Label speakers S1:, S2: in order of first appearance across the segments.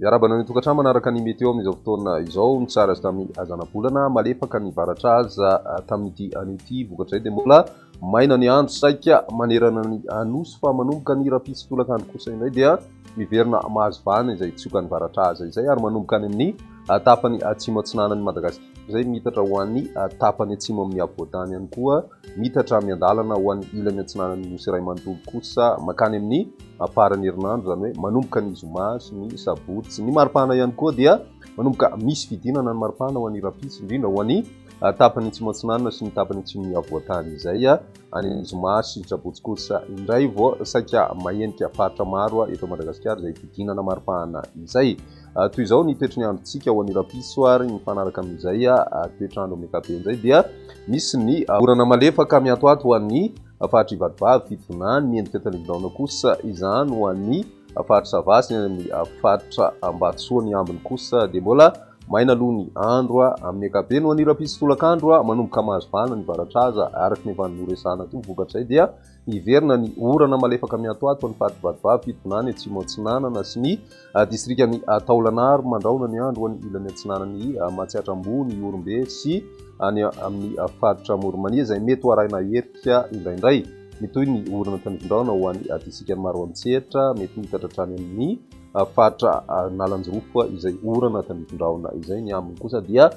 S1: Miarabana ny tokantrano manaraka ny meteo amin'izao fotoana izao nitsara azy tamin'ny azana-bolana malefaka ny varatra aza tamin'ity an'ity vokatra izay dia mbola maina ny andro saika manerana ny anosy fa manomboka ny rapisy tolakandro kosa indray dia miverina mahazo vana izay tsioka ny varatra aza izay ary manomboka any amin'ny tapany atsimo atsinanan'ny Madagasikara izay mitatra ho an'ny tapany atsimo amin'ny avoatany ihany koa mitatra miandalana ho an'ny ilany atsinanan'ny nosy iray manontolo kosa makany amin'ny farany herinandro zany hoe manomboka ny zoma sy ny sabotsy ny maripana ihany koa dia manomboka misy fidinana ny maripana ho an'ny rapisy indrindra ho an'ny tapany atsimo atsinanana sy ny tapany atsimony avoatany izay any zoma sy ny sabotsy kosa indray vao saika mahenika faritra maro eto Madagasikara izay fidinana maripana izay toy izao ny toetrany androntsika ho an'ny rapisy soary ny fanaraka amin'izay toetrandro amin'ny ankapobeny izay dia misy ny orana malefaka miatoato ho an'ny faritra ivadibavy fitonany miendrika talivindaona kosa izany ho an'ny faritra savasy ny amin'ny faritra ambatsoa ny ambiny kosa dia mbola maina aloha ny andro amin'ny ankapobeny ho an'ny rapisy tolakandro manomboka mahazo vana ny varatra aza araka ny vaninoresana to vokatra izay dia iverina ny orana malefaka miatoato ny faritra ivadibavy fitonany atsimo atsinanana sy ny distrikany taolanaro mandraona ny andro ho an'ny ilany atsinanany Matsiatrambony ny Orombe sy any amin'ny faritra Moromania izay mety ho arahina herika indraindray mitoy ny orana tanivindraona ho an'ny distrikany Maroantsetra mety mitatra hatrany amin'ny faritra Nalanjorofo izay orana tanivindraona izay ny aminy kosa dia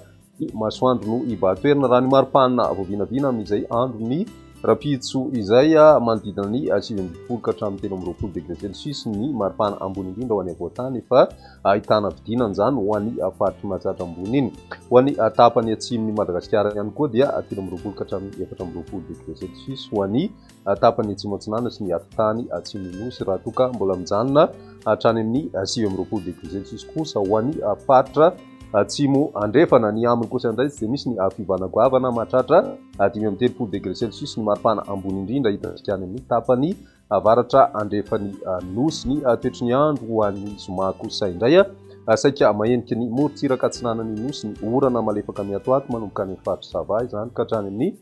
S1: masoandro no ibatoerina raha ny maripana voavinavina amin'izay andro ny rapitso izay manodidina ny 7 ka hatramin'ny 13 degré celsius ny maripana ambony indrindra ho an'ny avoatany fa ahitana vidinana izany ho an'ny faritra Matsiatrambony iny ho an'ny tapany atsimon'ny Madagasikara ihany koa dia 13 ka hatramin'ny 14 degré celsius ho an'ny tapany atsimo atsinanana sy ny atitany atsimon'ny nosy raha toa ka mbola mijanona hatrany amin'ny 19 degré celsius kosa ho an'ny faritra atsimo andrefana ny aminy kosa indray dia misy ny fivanagoavana mahatratra 5 degré celsius ny maripana ambony indrindra hitantsika any amin'ny tapany avaratra andrefan'ny nosy ny toetry ny andro ho an'ny zoma kosa indray saika mahenika ny morontsiraka atsinanany nosy ny orana malefaka miatoato manomboka any faritra sava izany ka hatrany amin'ny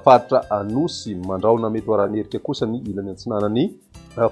S1: faritra anosy mandraona mety ho arahan'herika kosa ny ilany atsinanany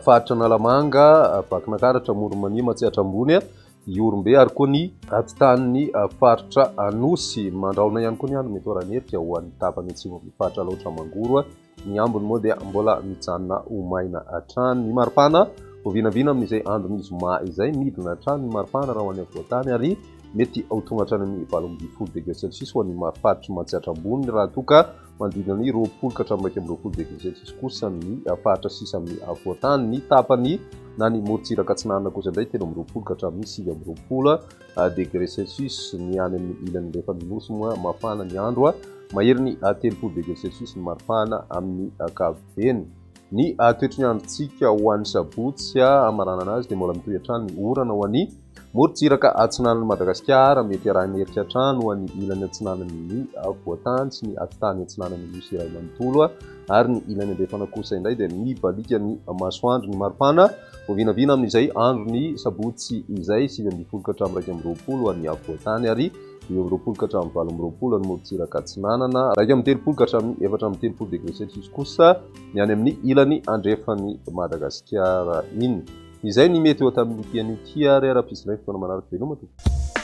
S1: faritra Nalamanga Vakinakaratra Moromania Matsiatrambony Orombe ary koa ny atitany faritra anosy mandraona ihany koa ny andro mety ho arahan'herika ho an'ny tapany atsimo amin'ny faritra Laotra Mangoro ny ambony moa dia mbola mijanona ho maina hatrany ny maripana voavinavina amin'izay andro ny zoma izay midina hatrany ny maripana raha ho an'ny avoatany ary mety ho tonga hatrany amin'ny 12 degré celsius ho an'ny faritra Matsiatrambony raha toa ka manodidina ny 20 ka hatramin'ny 20 degré celsius kosa ny faritra sisa amin'ny avoatany ny tapany na ny morontsiraka atsinanana kosa indray 13 ka hatramin'ny 19 degré celsius ny any amin'ny ilany rehefa nosy moa mafana ny andro mahery ny 13 degré celsius ny maripana amin'ny ankapobeny ny toetry ny androntsika ho an'ny sabotsy amaranana azy dia mbola mitohy hatrany ny orana ho an'ny morontsiraka atsinanan'ny Madagasikara mety arahiny herika hatrany ho an'ny ilany atsinanan'ny avoatany sy ny atitany atsinanan'ny nosy iray manontolo ary ny ilany andrefana kosa indray dia mibalika ny masoandro ny maripana voavinavina amin'izay andro ny sabotsy izay 12 ka hatramin'ny 20 ho an'ny avoatany ary 20 ka hatramin'ny 20 ny morontsiraka atsinanana 30 ka hatramin'ny 4 degré celsius kosa ny any amin'ny ilany andrefan'ny Madagasikara iny izay ny mety eo tamin'ny pianity ary rapisy ilay fotoana manaraka veloma tompoko